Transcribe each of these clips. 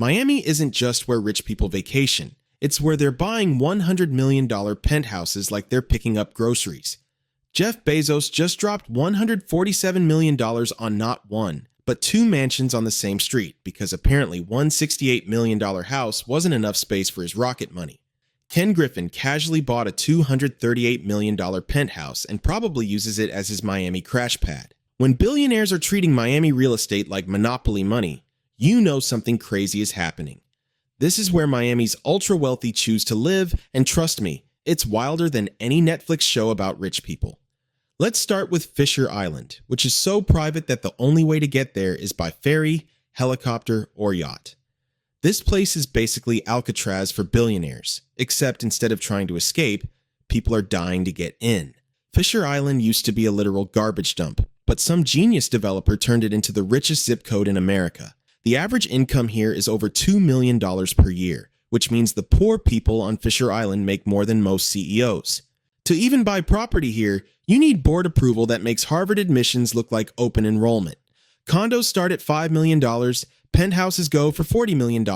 Miami isn't just where rich people vacation. It's where they're buying $100 million penthouses like they're picking up groceries. Jeff Bezos just dropped $147 million on not one, but two mansions on the same street because apparently one $68 million house wasn't enough space for his rocket money. Ken Griffin casually bought a $238 million penthouse and probably uses it as his Miami crash pad. When billionaires are treating Miami real estate like monopoly money, you know something crazy is happening. This is where Miami's ultra-wealthy choose to live, and trust me, it's wilder than any Netflix show about rich people. Let's start with Fisher Island, which is so private that the only way to get there is by ferry, helicopter, or yacht. This place is basically Alcatraz for billionaires, except instead of trying to escape, people are dying to get in. Fisher Island used to be a literal garbage dump, but some genius developer turned it into the richest zip code in America. The average income here is over $2 million per year, which means the poor people on Fisher Island make more than most CEOs. To even buy property here, you need board approval that makes Harvard admissions look like open enrollment. Condos start at $5 million, penthouses go for $40 million,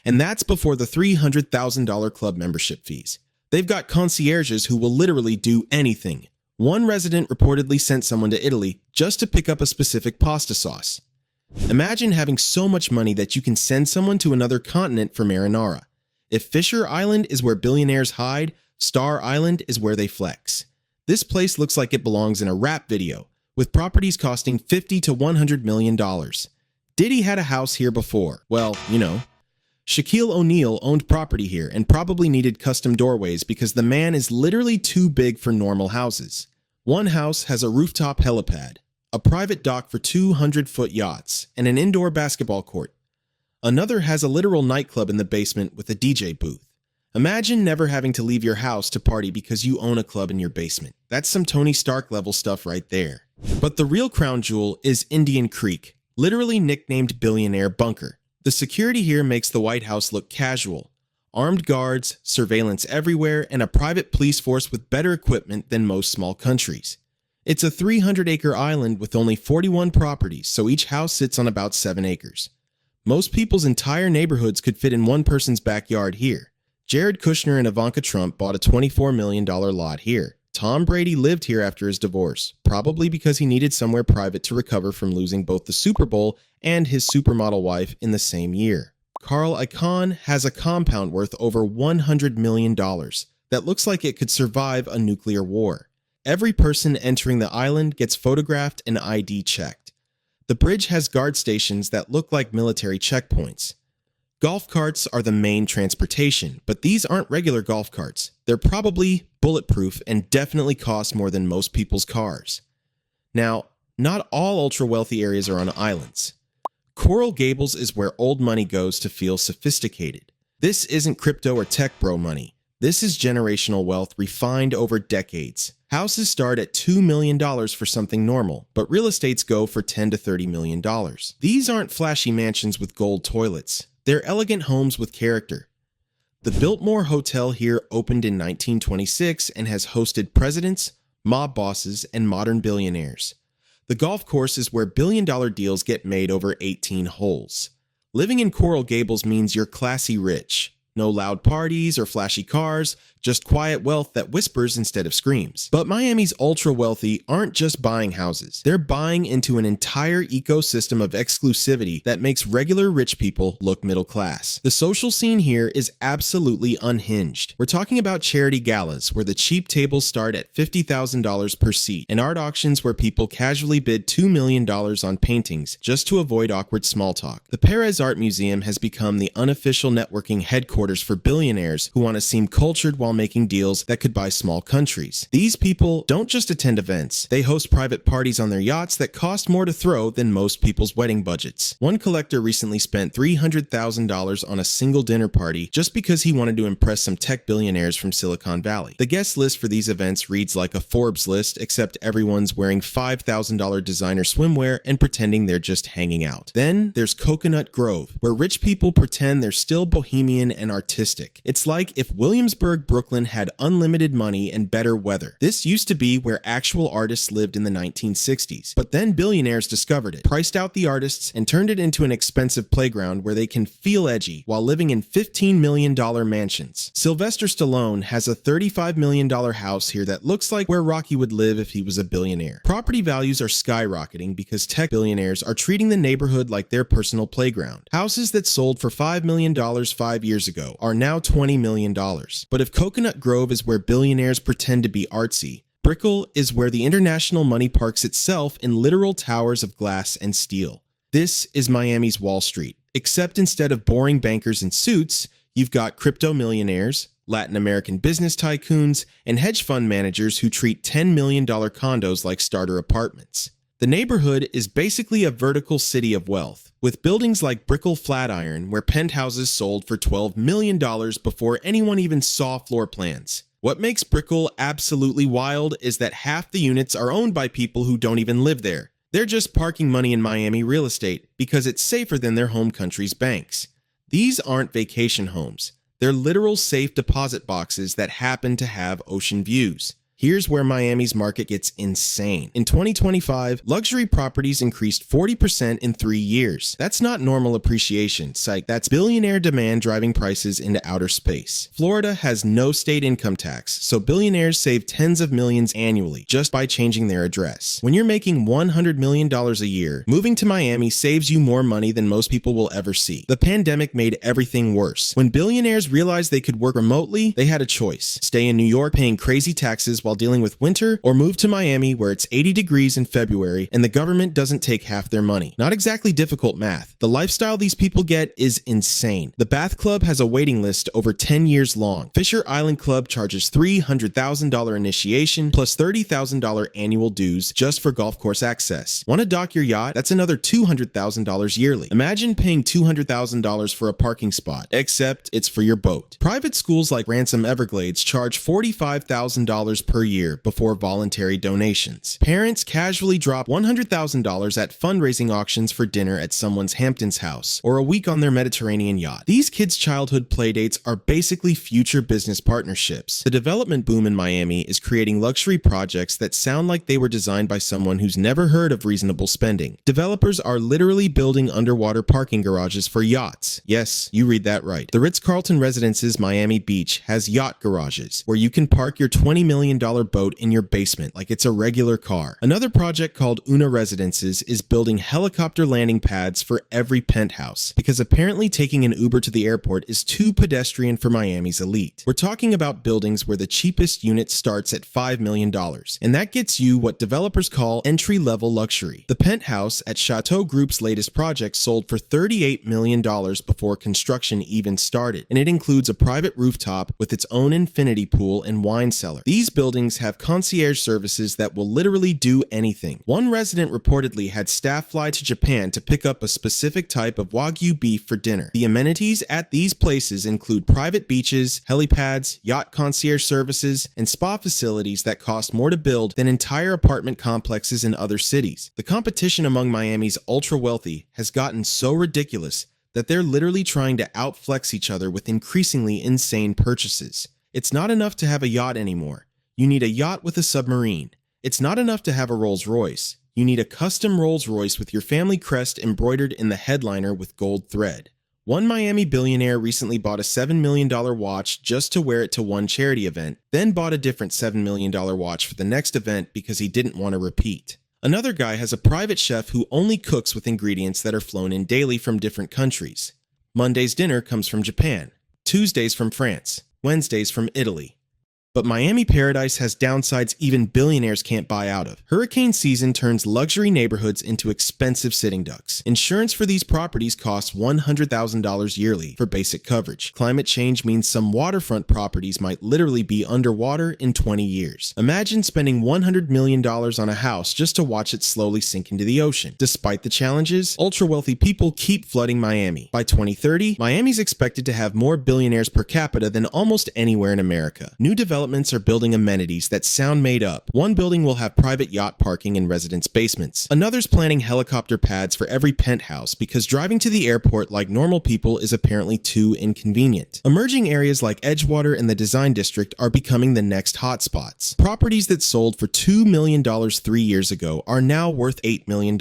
and that's before the $300,000 club membership fees. They've got concierges who will literally do anything. One resident reportedly sent someone to Italy just to pick up a specific pasta sauce. Imagine having so much money that you can send someone to another continent for marinara. If Fisher Island is where billionaires hide, Star Island is where they flex. This place looks like it belongs in a rap video, with properties costing $50 to $100 million. Diddy had a house here before. Well, you know. Shaquille O'Neal owned property here and probably needed custom doorways because the man is literally too big for normal houses. One house has a rooftop helipad, a private dock for 200-foot yachts, and an indoor basketball court. Another has a literal nightclub in the basement with a DJ booth. Imagine never having to leave your house to party because you own a club in your basement. That's some Tony Stark level stuff right there. But the real crown jewel is Indian Creek, literally nicknamed Billionaire Bunker. The security here makes the White House look casual. Armed guards, surveillance everywhere, and a private police force with better equipment than most small countries. It's a 300-acre island with only 41 properties, so each house sits on about 7 acres. Most people's entire neighborhoods could fit in one person's backyard here. Jared Kushner and Ivanka Trump bought a $24 million lot here. Tom Brady lived here after his divorce, probably because he needed somewhere private to recover from losing both the Super Bowl and his supermodel wife in the same year. Carl Icahn has a compound worth over $100 million that looks like it could survive a nuclear war. Every person entering the island gets photographed and ID checked. The bridge has guard stations that look like military checkpoints. Golf carts are the main transportation, but these aren't regular golf carts. They're probably bulletproof and definitely cost more than most people's cars. Now, not all ultra-wealthy areas are on islands. Coral Gables is where old money goes to feel sophisticated. This isn't crypto or tech bro money. This is generational wealth refined over decades. Houses start at $2 million for something normal, but real estates go for $10 to $30 million. These aren't flashy mansions with gold toilets. They're elegant homes with character. The Biltmore Hotel here opened in 1926 and has hosted presidents, mob bosses, and modern billionaires. The golf course is where billion-dollar deals get made over 18 holes. Living in Coral Gables means you're classy rich. No loud parties or flashy cars, just quiet wealth that whispers instead of screams. But Miami's ultra-wealthy aren't just buying houses. They're buying into an entire ecosystem of exclusivity that makes regular rich people look middle class. The social scene here is absolutely unhinged. We're talking about charity galas, where the cheap tables start at $50,000 per seat, and art auctions where people casually bid $2 million on paintings just to avoid awkward small talk. The Perez Art Museum has become the unofficial networking headquarters for billionaires who want to seem cultured while making deals that could buy small countries. These people don't just attend events, they host private parties on their yachts that cost more to throw than most people's wedding budgets. One collector recently spent $300,000 on a single dinner party just because he wanted to impress some tech billionaires from Silicon Valley. The guest list for these events reads like a Forbes list, except everyone's wearing $5,000 designer swimwear and pretending they're just hanging out. Then there's Coconut Grove, where rich people pretend they're still bohemian and and artistic. It's like if Williamsburg, Brooklyn had unlimited money and better weather. This used to be where actual artists lived in the 1960s, but then billionaires discovered it, priced out the artists, and turned it into an expensive playground where they can feel edgy while living in $15 million mansions. Sylvester Stallone has a $35 million house here that looks like where Rocky would live if he was a billionaire. Property values are skyrocketing because tech billionaires are treating the neighborhood like their personal playground. Houses that sold for $5 million 5 years ago are now $20 million. But if Coconut Grove is where billionaires pretend to be artsy, Brickell is where the international money parks itself in literal towers of glass and steel. This is Miami's Wall Street, except instead of boring bankers in suits, you've got crypto millionaires, Latin American business tycoons, and hedge fund managers who treat $10 million condos like starter apartments. The neighborhood is basically a vertical city of wealth, with buildings like Brickell Flatiron where penthouses sold for $12 million before anyone even saw floor plans. What makes Brickell absolutely wild is that half the units are owned by people who don't even live there. They're just parking money in Miami real estate because it's safer than their home country's banks. These aren't vacation homes. They're literal safe deposit boxes that happen to have ocean views. Here's where Miami's market gets insane. In 2025, luxury properties increased 40% in 3 years. That's not normal appreciation, psych. That's billionaire demand driving prices into outer space. Florida has no state income tax, so billionaires save tens of millions annually just by changing their address. When you're making $100 million a year, moving to Miami saves you more money than most people will ever see. The pandemic made everything worse. When billionaires realized they could work remotely, they had a choice. Stay in New York paying crazy taxes while dealing with winter, or move to Miami where it's 80 degrees in February and the government doesn't take half their money. Not exactly difficult math. The lifestyle these people get is insane. The Bath Club has a waiting list over 10 years long. Fisher Island Club charges $300,000 initiation plus $30,000 annual dues just for golf course access. Want to dock your yacht? That's another $200,000 yearly. Imagine paying $200,000 for a parking spot, except it's for your boat. Private schools like Ransom Everglades charge $45,000 per year before voluntary donations. Parents casually drop $100,000 at fundraising auctions for dinner at someone's Hamptons house or a week on their Mediterranean yacht. These kids' childhood playdates are basically future business partnerships. The development boom in Miami is creating luxury projects that sound like they were designed by someone who's never heard of reasonable spending. Developers are literally building underwater parking garages for yachts. Yes, you read that right. The Ritz-Carlton Residences Miami Beach has yacht garages where you can park your $20 million boat in your basement like it's a regular car. Another project called Una Residences is building helicopter landing pads for every penthouse because apparently taking an Uber to the airport is too pedestrian for Miami's elite. We're talking about buildings where the cheapest unit starts at $5 million, and that gets you what developers call entry-level luxury. The penthouse at Chateau Group's latest project sold for $38 million before construction even started, and it includes a private rooftop with its own infinity pool and wine cellar. These buildings have concierge services that will literally do anything. One resident reportedly had staff fly to Japan to pick up a specific type of Wagyu beef for dinner. The amenities at these places include private beaches, helipads, yacht concierge services, and spa facilities that cost more to build than entire apartment complexes in other cities. The competition among Miami's ultra-wealthy has gotten so ridiculous that they're literally trying to outflex each other with increasingly insane purchases. It's not enough to have a yacht anymore. You need a yacht with a submarine. It's not enough to have a Rolls-Royce. You need a custom Rolls-Royce with your family crest embroidered in the headliner with gold thread. One Miami billionaire recently bought a $7 million watch just to wear it to one charity event, then bought a different $7 million watch for the next event because he didn't want to repeat. Another guy has a private chef who only cooks with ingredients that are flown in daily from different countries. Monday's dinner comes from Japan, Tuesday's from France, Wednesday's from Italy. But Miami Paradise has downsides even billionaires can't buy out of. Hurricane season turns luxury neighborhoods into expensive sitting ducks. Insurance for these properties costs $100,000 yearly for basic coverage. Climate change means some waterfront properties might literally be underwater in 20 years. Imagine spending $100 million on a house just to watch it slowly sink into the ocean. Despite the challenges, ultra-wealthy people keep flooding Miami. By 2030, Miami's expected to have more billionaires per capita than almost anywhere in America. New development developments are building amenities that sound made up. One building will have private yacht parking and residence basements. Another's planning helicopter pads for every penthouse because driving to the airport like normal people is apparently too inconvenient. Emerging areas like Edgewater and the Design District are becoming the next hotspots. Properties that sold for $2 million 3 years ago are now worth $8 million,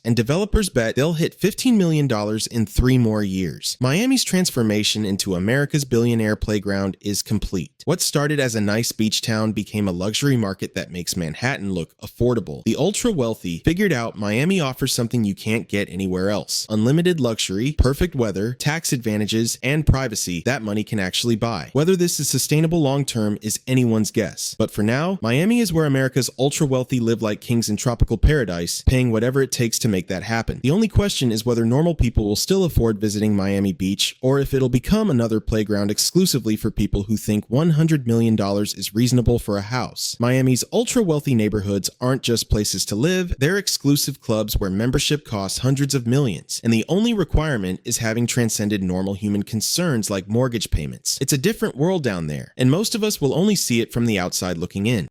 and developers bet they'll hit $15 million in 3 more years. Miami's transformation into America's billionaire playground is complete. What started as a nice beach town became a luxury market that makes Manhattan look affordable. The ultra-wealthy figured out Miami offers something you can't get anywhere else: unlimited luxury, perfect weather, tax advantages, and privacy that money can actually buy. Whether this is sustainable long-term is anyone's guess. But for now, Miami is where America's ultra-wealthy live like kings in tropical paradise, paying whatever it takes to make that happen. The only question is whether normal people will still afford visiting Miami Beach, or if it'll become another playground exclusively for people who think $100 million is reasonable for a house. Miami's ultra-wealthy neighborhoods aren't just places to live, they're exclusive clubs where membership costs hundreds of millions, and the only requirement is having transcended normal human concerns like mortgage payments. It's a different world down there, and most of us will only see it from the outside looking in.